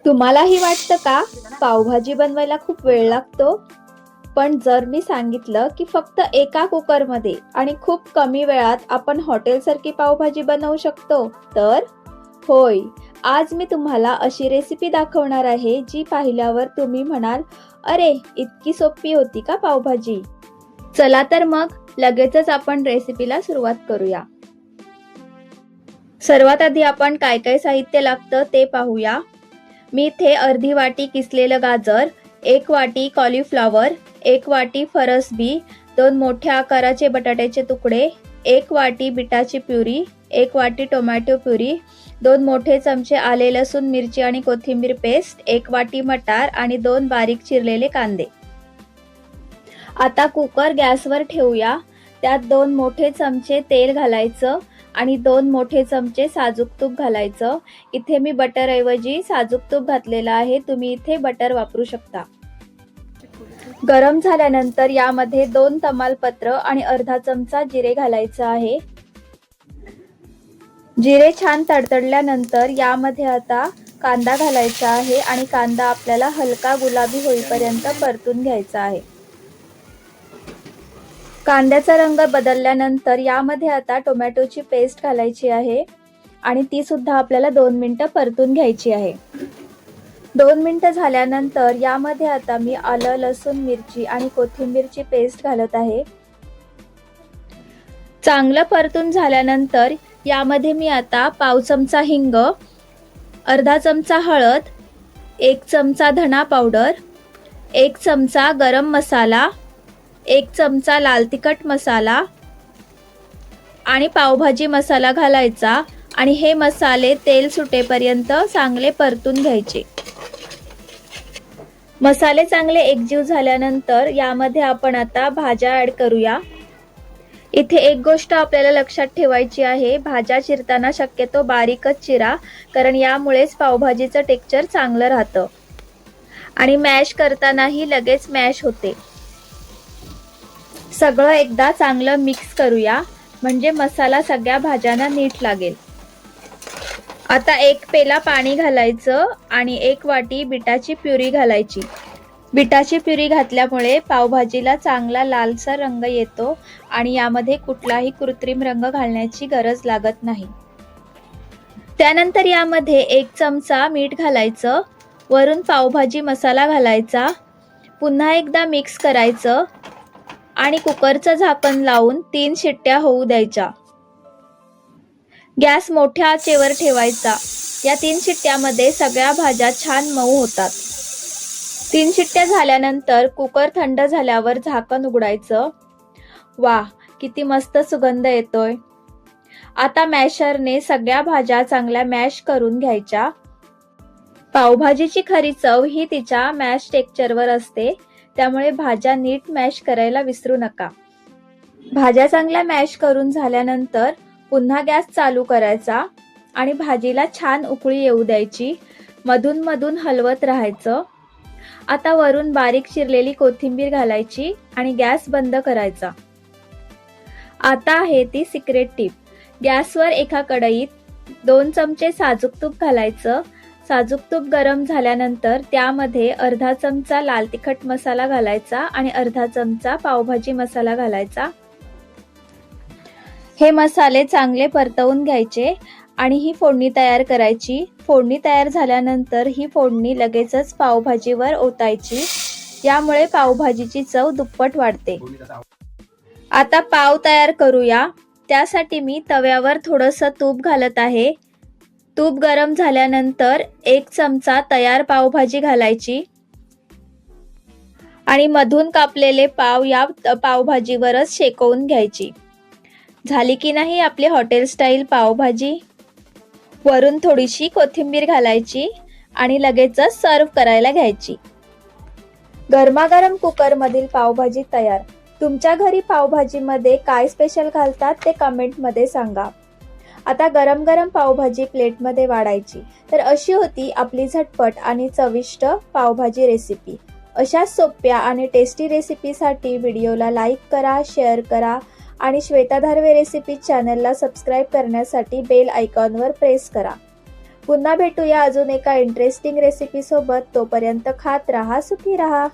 तुम्हालाही वाटतं का पावभाजी बनवायला खूप वेळ लागतो? पण जर मी सांगितलं की फक्त एका कुकरमध्ये आणि खूप कमी वेळात आपण हॉटेलसारखी पावभाजी बनवू शकतो, तर होय, आज मी तुम्हाला अशी रेसिपी दाखवणार आहे जी पाहिल्यावर तुम्ही म्हणाल, अरे इतकी सोपी होती का पावभाजी? चला तर मग लगेचच आपण रेसिपीला सुरुवात करूया. सर्वात आधी आपण काय काय साहित्य लागतं ते पाहूया. मी इथे अर्धी वाटी किसलेलं गाजर, 1 वाटी कॉलीफ्लॉवर, 1 वाटी फरसबी, 2 मोठ्या आकाराचे बटाट्याचे तुकडे, 1 वाटी बीटाची प्युरी, 1 वाटी टोमॅटो प्युरी, 2 मोठे चमचे आले लसूण मिरची आणि कोथिंबीर पेस्ट, 1 वाटी मटार आणि 2 बारीक चिरलेले कांदे. आता कुकर गॅसवर ठेवूया. त्यात 2 मोठे चमचे तेल घालायचं आणि 2 मोठे चमचे साजूक तूप घालायचं. इथे मी बटर ऐवजी साजूक तूप घातलेलं आहे. तुम्ही इथे बटर वापरू शकता. गरम झाल्यानंतर यामध्ये 2 तमालपत्र आणि अर्धा चमचा जिरे घालायचं आहे. जिरे छान तडतडल्यानंतर यामध्ये आता कांदा घालायचा आहे आणि कांदा आपल्याला हलका गुलाबी होईपर्यंत परतून घ्यायचा आहे. कांद्याचा रंग बदलल्यानंतर यामध्ये आता टोमॅटोची पेस्ट घालायची आहे आणि ती सुद्धा आपल्याला 2 मिनिटं परतून घ्यायची आहे. 2 मिनिटं झाल्यानंतर यामध्ये आता मी आलं लसूण मिरची आणि कोथिंबीरची पेस्ट घालत आहे. चांगलं परतून झाल्यानंतर यामध्ये मी आता पाव चमचा हिंग, अर्धा चमचा हळद, 1 चमचा धना पावडर, 1 चमचा गरम मसाला, 1 चमचा लाल तिखट मसाला आणि पावभाजी मसाला घालायचा आणि हे मसाले तेल सुटेपर्यंत चांगले परतून घ्यायचे. मसाले चांगले एकजीव झाल्यानंतर यामध्ये आपण आता भाज्या ऍड करूया. इथे एक गोष्ट आपल्याला लक्षात ठेवायची आहे, भाज्या चिरताना शक्यतो बारीकच चिरा, कारण यामुळेच पावभाजीचं टेक्स्चर चांगलं राहतं आणि मॅश करतानाही लगेच मॅश होते. सगळं एकदा चांगलं मिक्स करूया, म्हणजे मसाला सगळ्या भाज्यांना नीट लागेल. आता 1 पेला पाणी घालायचं आणि 1 वाटी बीटाची प्युरी घालायची. बीटाची प्युरी घातल्यामुळे पावभाजीला चांगला लालसर रंग येतो आणि यामध्ये कुठलाही कृत्रिम रंग घालण्याची गरज लागत नाही. त्यानंतर यामध्ये 1 चमचा मीठ घालायचं, वरून पावभाजी मसाला घालायचा, पुन्हा एकदा मिक्स करायचं आणि कुकरचं झाकण लावून 3 शिट्ट्या होऊ द्यायच्या. गॅस मोठ्या आचेवर ठेवायचा. या 3 शिट्ट्यामध्ये सगळ्या भाज्या छान मऊ होतात. 3 शिट्ट्या झाल्यानंतर कुकर थंड झाल्यावर झाकण उघडायचं. वाह, किती मस्त सुगंध येतोय. आता मॅशरने सगळ्या भाज्या चांगल्या मॅश करून घ्यायच्या. पावभाजीची खरी चव ही तिच्या मॅश टेक्स्चरवर असते, त्यामुळे भाज्या नीट मॅश करायला विसरू नका. भाज्या चांगल्या मॅश करून झाल्यानंतर पुन्हा गॅस चालू करायचा आणि भाजीला छान उकळी येऊ द्यायची. मधून मधून हलवत राहायचं. आता वरून बारीक चिरलेली कोथिंबीर घालायची आणि गॅस बंद करायचा. आता आहे ती सिक्रेट टिप. गॅसवर एका कढईत 2 चमचे साजूक तूप घालायचं. साजूक तूप गरम झाल्यानंतर त्यामध्ये अर्धा चमचा लाल तिखट मसाला घालायचा आणि अर्धा चमचा पावभाजी मसाला घालायचा. हे मसाले चांगले परतवून घ्यायचे आणि ही फोडणी तयार करायची. फोडणी तयार झाल्यानंतर ही फोडणी लगेचच पावभाजीवर ओतायची. यामुळे पावभाजीची चव दुप्पट वाढते. आता पाव तयार करूया. त्यासाठी मी तव्यावर थोडंसं तूप घालत आहे. तूप गरम झाल्यानंतर 1 चमचा तयार पावभाजी घालायची आणि मधून कापलेले पाव या पावभाजीवरच शेकवून घ्यायची. झाली की नाही आपली हॉटेल स्टाईल पावभाजी. वरून थोडीशी कोथिंबीर घालायची आणि लगेचच सर्व करायला घ्यायची. गरमागरम कुकरमधील पावभाजी तयार. तुमच्या घरी पावभाजीमध्ये काय स्पेशल घालतात ते कमेंटमध्ये सांगा. आता गरम गरम पावभाजी प्लेटमध्ये वाढायची. तर अशी होती आपली झटपट आणि चविष्ट पावभाजी रेसिपी. अशाच सोप्या आणि टेस्टी रेसिपीसाठी व्हिडिओला लाईक करा, शेअर करा आणि श्वेता धारवे रेसिपी चॅनलला सबस्क्राईब करण्यासाठी बेल आयकॉनवर प्रेस करा. पुन्हा भेटूया अजून एका इंटरेस्टिंग रेसिपी सोबत. तोपर्यंत खात राहा, सुखी राहा.